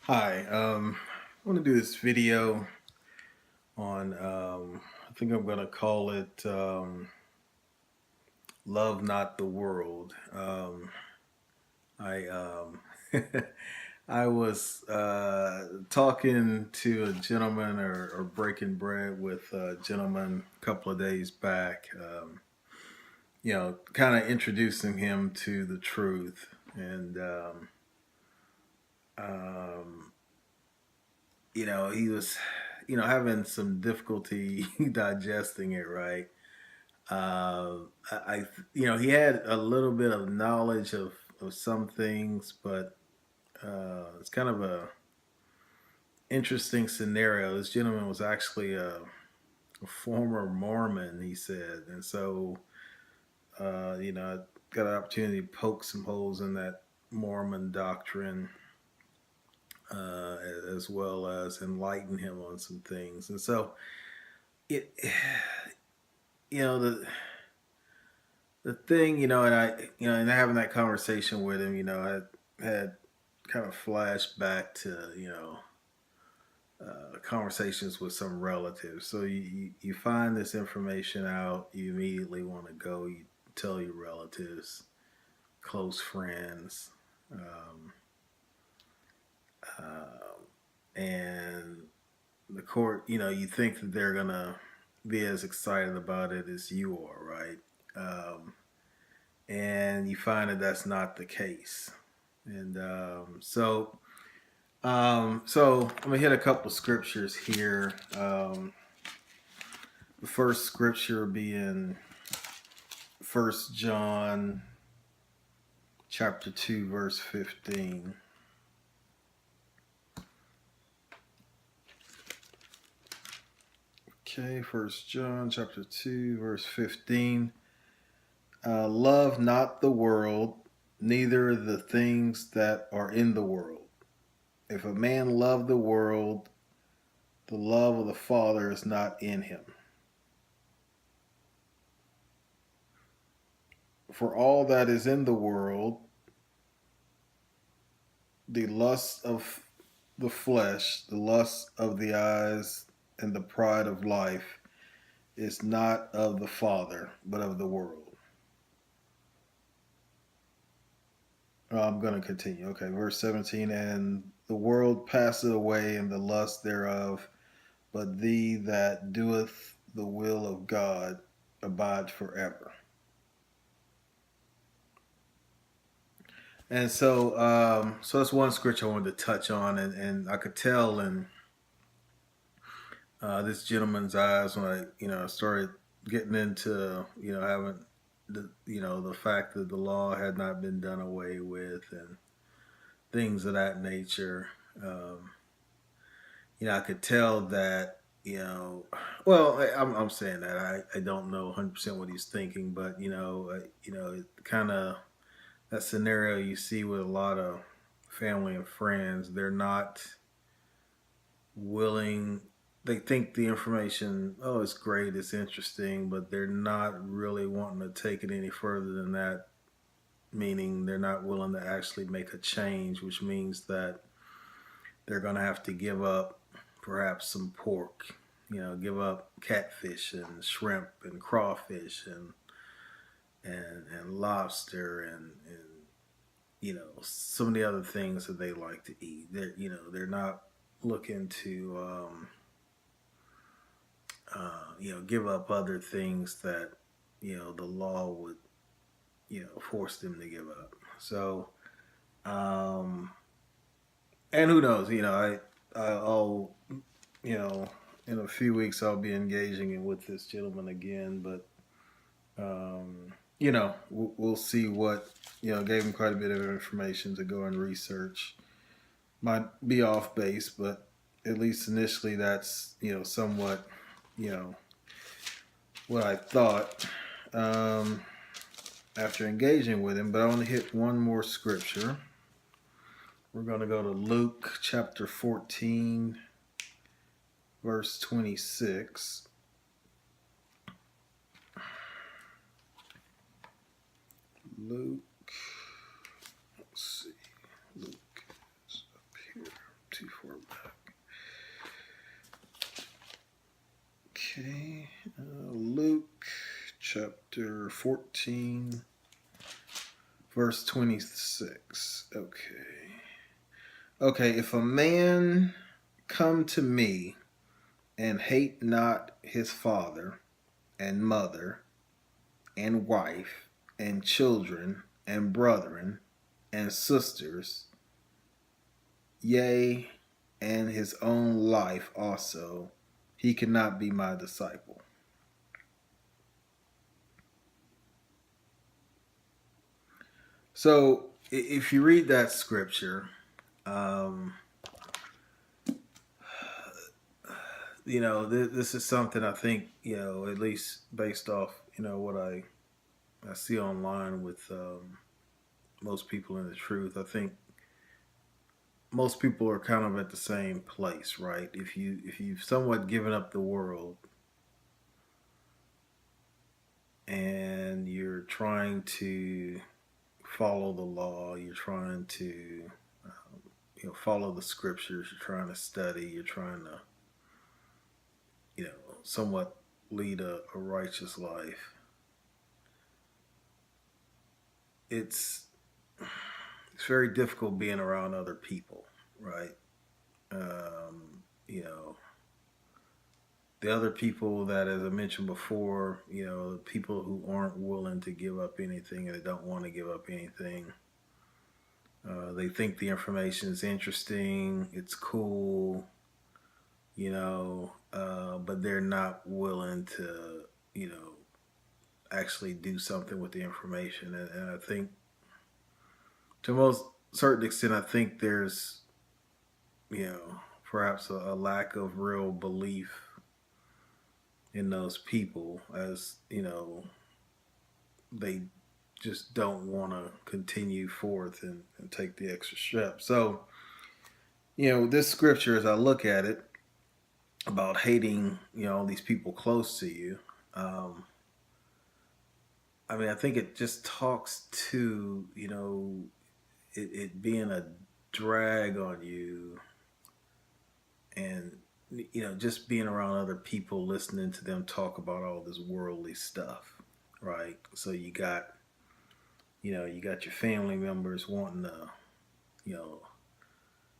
Hi, I want to do this video on, I think I'm going to call it Love Not the World. I I was talking to a gentleman or breaking bread with a gentleman a couple of days back, kind of introducing him to the truth. And, um, he was, having some difficulty digesting it, right? I, he had a little bit of knowledge of some things, but it's kind of a interesting scenario. This gentleman was actually a former Mormon, he said, and so I got an opportunity to poke some holes in that Mormon doctrine, uh, as well as enlighten him on some things. And so it, the thing, and and having that conversation with him, I had kind of flashed back to, conversations with some relatives. So you find this information out, you immediately want to go, you tell your relatives, close friends, um, and the court, you think that they're gonna be as excited about it as you are, right? And you find that that's not the case. And so I'm gonna hit a couple of scriptures here. The first scripture being First John chapter 2 verse 15. Okay, First John chapter 2 verse 15. Love not the world, neither the things that are in the world. If a man love the world, the love of the Father is not in him. For all that is in the world, the lust of the flesh, the lust of the eyes, and the pride of life is not of the Father, but of the world. I'm going to continue. Okay, verse 17. And the world passeth away, and the lust thereof, but thee that doeth the will of God abide forever. And so that's one scripture I wanted to touch on, and I could tell in this gentleman's eyes when I, started getting into, having the fact that the law had not been done away with and things of that nature. Um, I could tell that, well, I'm saying that I don't know 100% what he's thinking, but it kind of that scenario you see with a lot of family and friends. They're not willing. They think the information, oh, it's great, it's interesting, but they're not really wanting to take it any further than that. Meaning they're not willing to actually make a change, which means that they're going to have to give up perhaps some pork, give up catfish and shrimp and crawfish and lobster and some of the other things that they like to eat. They're not looking to give up other things that the law would force them to give up. So um, and who knows? I'll you know in a few weeks I'll be engaging with this gentleman again, but we'll see what gave him quite a bit of information to go and research. Might be off base, but at least initially that's somewhat you know what I thought after engaging with him. But I want to hit one more scripture. We're going to go to Luke chapter 14, verse 26. Luke, let's see, Luke is up here, 14, verse 26. Okay, if a man come to me and hate not his father and mother and wife and children and brethren and sisters, yea, and his own life also, he cannot be my disciple. So if you read that scripture, um, this is something I think, at least based off, what I see online with most people in the truth. I think most people are kind of at the same place, right? If you've somewhat given up the world and you're trying to follow the law, you're trying to follow the scriptures, you're trying to study, you're trying to somewhat lead a righteous life. It's it's very difficult being around other people, right? You know, the other people that, as I mentioned before, the people who aren't willing to give up anything and they don't want to give up anything. They think the information is interesting, it's cool, but they're not willing to, actually do something with the information. And I think, to most certain extent, I think there's, perhaps a lack of real belief in those people, as they just don't want to continue forth and take the extra step. So, this scripture, as I look at it, about hating, all these people close to you, um, I mean, I think it just talks to, it being a drag on you, and, just being around other people, listening to them talk about all this worldly stuff, right? So you got your family members wanting to, you know,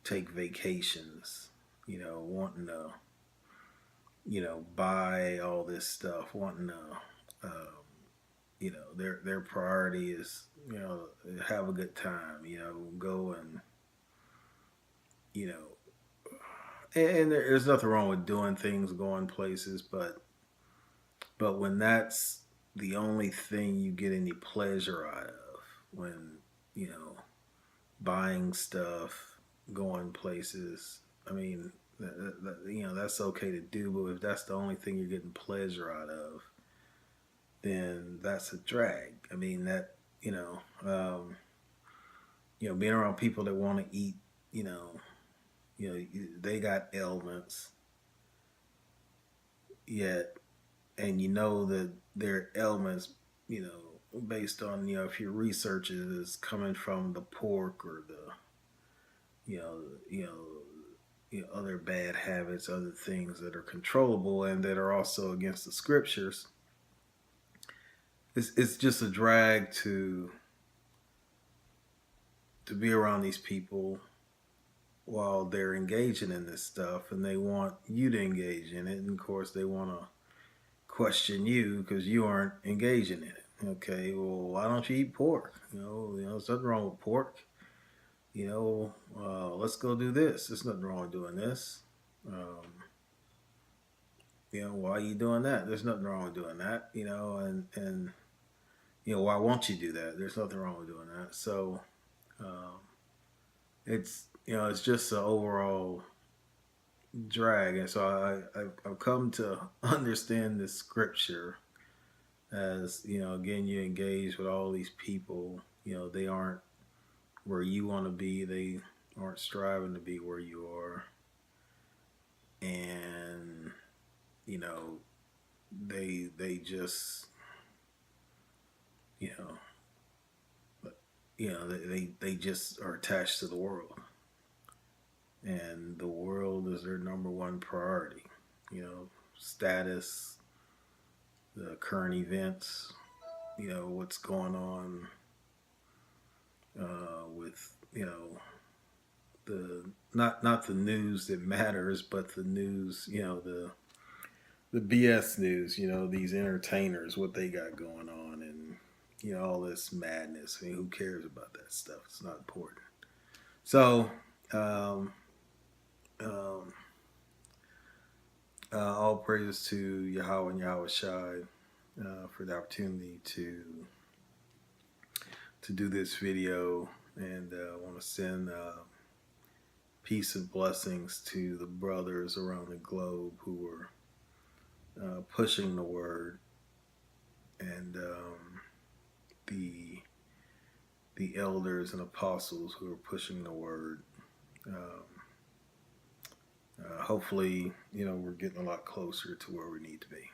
take vacations, wanting to, buy all this stuff, wanting to, their priority is, have a good time, go and, you know, and there's nothing wrong with doing things, going places, but when that's the only thing you get any pleasure out of, when, you know, buying stuff, going places, I mean, that's okay to do, but if that's the only thing you're getting pleasure out of, then that's a drag. I mean, that, being around people that want to eat, you know, they got ailments, yet, and that their ailments, based on, if your research is coming from the pork or the, you know, you know, other bad habits, other things that are controllable and that are also against the scriptures. It's just a drag to be around these people while they're engaging in this stuff, and they want you to engage in it, and of course they want to question you because you aren't engaging in it. Okay, well, why don't you eat pork? There's nothing wrong with pork. Let's go do this. There's nothing wrong with doing this. Um, why are you doing that? There's nothing wrong with doing that. And why won't you do that? There's nothing wrong with doing that. So um, it's just an overall drag, and so I've come to understand this scripture as, again, you engage with all these people. They aren't where you want to be. They aren't striving to be where you are, and you know they just you know they just are attached to the world, and the world is their number one priority. Status, the current events, what's going on with the not the news that matters, but the news, the BS news, these entertainers, what they got going on, and all this madness. I mean, who cares about that stuff? It's not important. So, um, um, all praises to Yahweh and Yahweh Shai for the opportunity to do this video, and I want to send peace and blessings to the brothers around the globe who are pushing the word, and the elders and apostles who are pushing the word. Um, Hopefully, we're getting a lot closer to where we need to be.